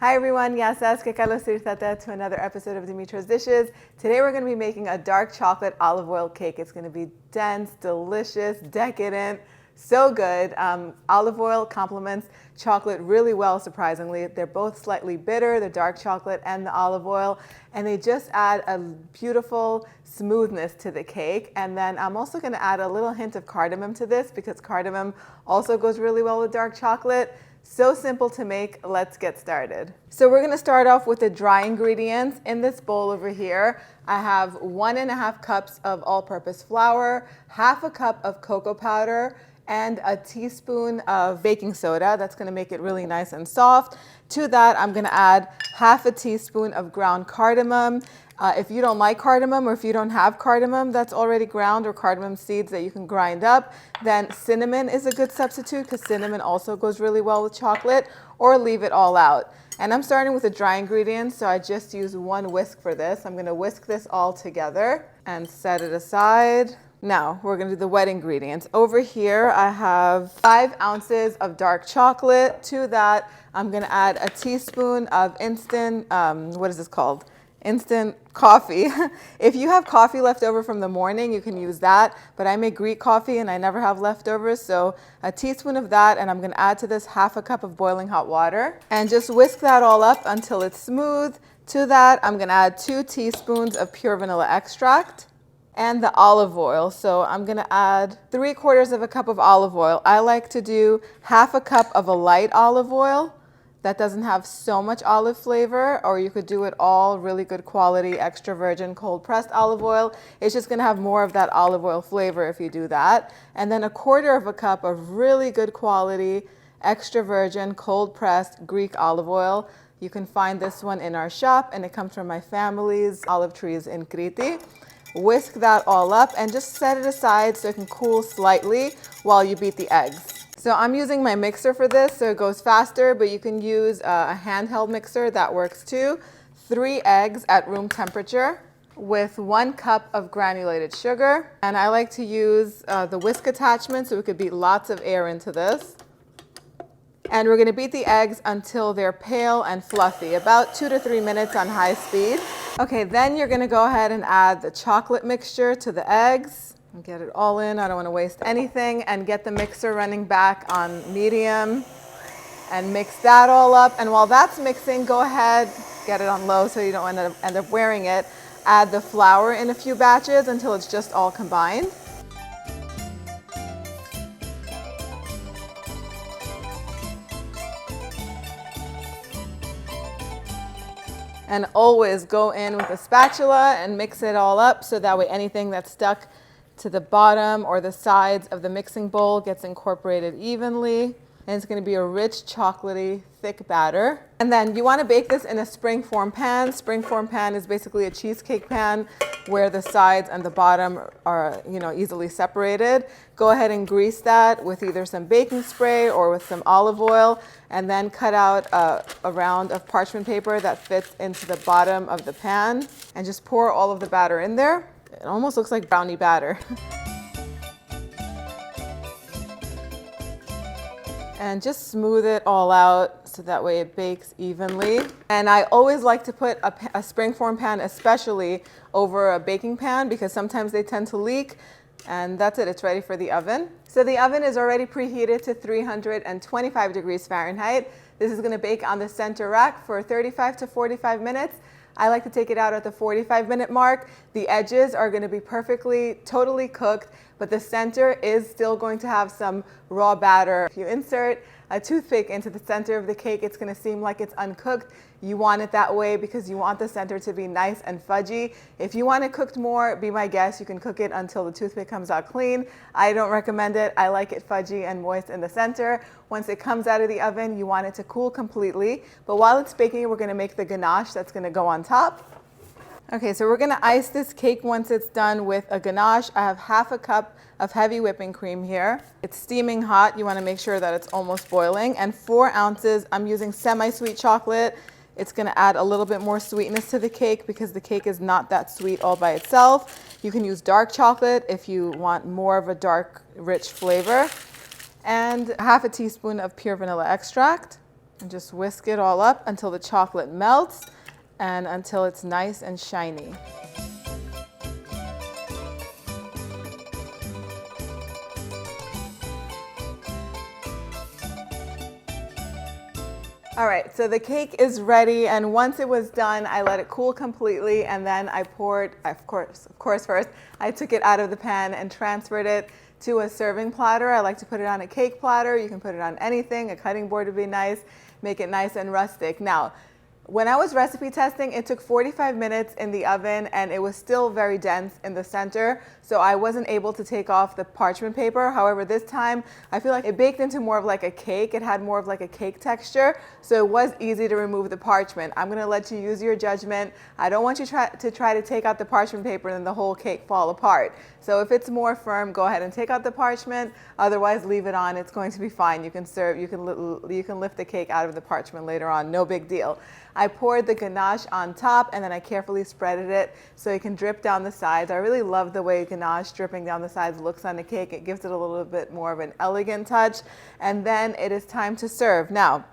Hi everyone, yasas que kalos sirtata to another episode of Dimitra's Dishes. Today we're going to be making a dark chocolate olive oil cake. It's going to be dense, delicious, decadent, so good. Olive oil complements chocolate really well, surprisingly. They're both slightly bitter, the dark chocolate and the olive oil, and they just add a beautiful smoothness to the cake. And then I'm also going to add a little hint of cardamom to this because cardamom also goes really well with dark chocolate. So simple to make. Let's get started. So we're going to start off with the dry ingredients. In this bowl over here, I have 1.5 cups of all-purpose flour, half a cup of cocoa powder, and a teaspoon of baking soda. That's going to make it really nice and soft. To that, I'm going to add half a teaspoon of ground cardamom. If you don't like cardamom, or if you don't have cardamom that's already ground, or cardamom seeds that you can grind up, then cinnamon is a good substitute because cinnamon also goes really well with chocolate, or leave it all out. And I'm starting with the dry ingredients, so I just use 1 whisk for this. I'm going to whisk this all together and set it aside. Now we're going to do the wet ingredients. Over here I have 5 ounces of dark chocolate. To that I'm going to add a teaspoon of instant, what is this called? Instant coffee. If you have coffee left over from the morning, you can use that, but I make Greek coffee and I never have leftovers, so a teaspoon of that, and I'm going to add to this half a cup of boiling hot water and just whisk that all up until it's smooth. To that I'm going to add 2 teaspoons of pure vanilla extract and the olive oil. So I'm going to add 3/4 cup of olive oil. I like to do half a cup of a light olive oil that doesn't have so much olive flavor, or you could do it all really good quality extra virgin cold pressed olive oil. It's just going to have more of that olive oil flavor if you do that. And then 1/4 cup of really good quality extra virgin cold pressed Greek olive oil. You can find this one in our shop, and it comes from my family's olive trees in Crete. Whisk that all up and just set it aside so it can cool slightly while you beat the eggs. So I'm using my mixer for this, so it goes faster, but you can use a handheld mixer, that works too. 3 eggs at room temperature with 1 cup of granulated sugar. And I like to use the whisk attachment so we could beat lots of air into this. And we're going to beat the eggs until they're pale and fluffy, about 2 to 3 minutes on high speed. Okay, then you're going to go ahead and add the chocolate mixture to the eggs. And get it all in. I don't want to waste anything, and get the mixer running back on medium and mix that all up. And while that's mixing, go ahead, get it on low so you don't end up wearing it. Add the flour in a few batches until it's just all combined. And always go in with a spatula and mix it all up so that way anything that's stuck to the bottom or the sides of the mixing bowl gets incorporated evenly. And it's going to be a rich, chocolatey, thick batter. And then you want to bake this in a springform pan. Springform pan is basically a cheesecake pan where the sides and the bottom are, easily separated. Go ahead and grease that with either some baking spray or with some olive oil, and then cut out a round of parchment paper that fits into the bottom of the pan, and just pour all of the batter in there. It almost looks like brownie batter. And just smooth it all out so that way it bakes evenly. And I always like to put a springform pan especially over a baking pan because sometimes they tend to leak. And that's it, it's ready for the oven. So the oven is already preheated to 325 degrees Fahrenheit. This is going to bake on the center rack for 35 to 45 minutes. I like to take it out at the 45-minute mark. The edges are going to be totally cooked, but the center is still going to have some raw batter. If you insert a toothpick into the center of the cake, it's going to seem like it's uncooked. You want it that way because you want the center to be nice and fudgy. If you want it cooked more, be my guest. You can cook it until the toothpick comes out clean. I don't recommend it. I like it fudgy and moist in the center. Once it comes out of the oven, you want it to cool completely. But while it's baking, we're going to make the ganache that's going to go on top. Okay, so we're going to ice this cake once it's done with a ganache. I have half a cup of heavy whipping cream here. It's steaming hot. You want to make sure that it's almost boiling. And 4 ounces, I'm using semi-sweet chocolate. It's going to add a little bit more sweetness to the cake because the cake is not that sweet all by itself. You can use dark chocolate if you want more of a dark, rich flavor. And half a teaspoon of pure vanilla extract. And just whisk it all up until the chocolate melts and until it's nice and shiny. All right, so the cake is ready, and once it was done, I let it cool completely, and then I poured, of course first, I took it out of the pan and transferred it to a serving platter. I like to put it on a cake platter. You can put it on anything. A cutting board would be nice. Make it nice and rustic. Now, when I was recipe testing, it took 45 minutes in the oven and it was still very dense in the center, so I wasn't able to take off the parchment paper. However, this time I feel like it baked into more of like a cake. It had more of like a cake texture, so it was easy to remove the parchment. I'm gonna let you use your judgment. I don't want you to try to take out the parchment paper and then the whole cake fall apart. So if it's more firm, go ahead and take out the parchment. Otherwise, leave it on. It's going to be fine. You can serve. You can lift the cake out of the parchment later on. No big deal. I poured the ganache on top and then I carefully spreaded it so it can drip down the sides. I really love the way ganache dripping down the sides looks on the cake. It gives it a little bit more of an elegant touch. And then it is time to serve. Now,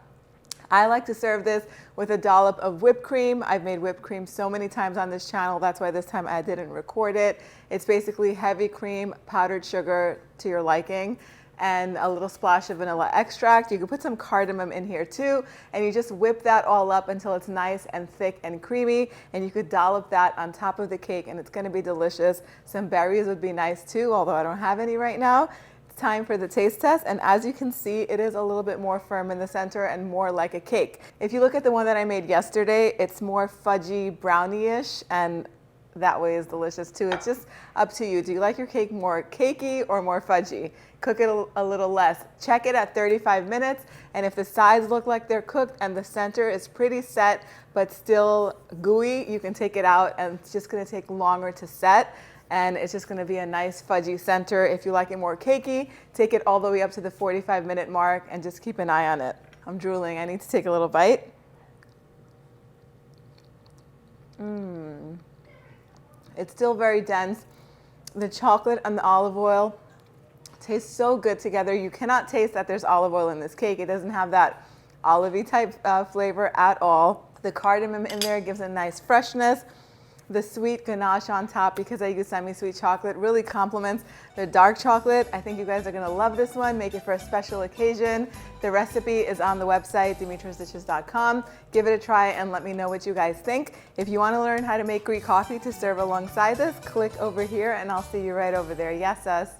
I like to serve this with a dollop of whipped cream. I've made whipped cream so many times on this channel. That's why this time I didn't record it. It's basically heavy cream, powdered sugar to your liking, and a little splash of vanilla extract. You can put some cardamom in here too, and you just whip that all up until it's nice and thick and creamy, and you could dollop that on top of the cake and it's gonna be delicious. Some berries would be nice too, although I don't have any right now. It's time for the taste test, and as you can see, it is a little bit more firm in the center and more like a cake. If you look at the one that I made yesterday, it's more fudgy, brownie-ish, and that way is delicious too. It's just up to you. Do you like your cake more cakey or more fudgy? Cook it a little less. Check it at 35 minutes, and if the sides look like they're cooked and the center is pretty set but still gooey, you can take it out, and it's just gonna take longer to set, and it's just gonna be a nice fudgy center. If you like it more cakey, take it all the way up to the 45-minute mark and just keep an eye on it. I'm drooling. I need to take a little bite. It's still very dense. The chocolate and the olive oil taste so good together. You cannot taste that there's olive oil in this cake. It doesn't have that olivey type flavor at all. The cardamom in there gives a nice freshness. The sweet ganache on top, because I use semi-sweet chocolate, really complements the dark chocolate. I think you guys are gonna love this one. Make it for a special occasion. The recipe is on the website, dimitrasdishes.com. Give it a try and let me know what you guys think. If you wanna learn how to make Greek coffee to serve alongside this, click over here and I'll see you right over there. Yes, us.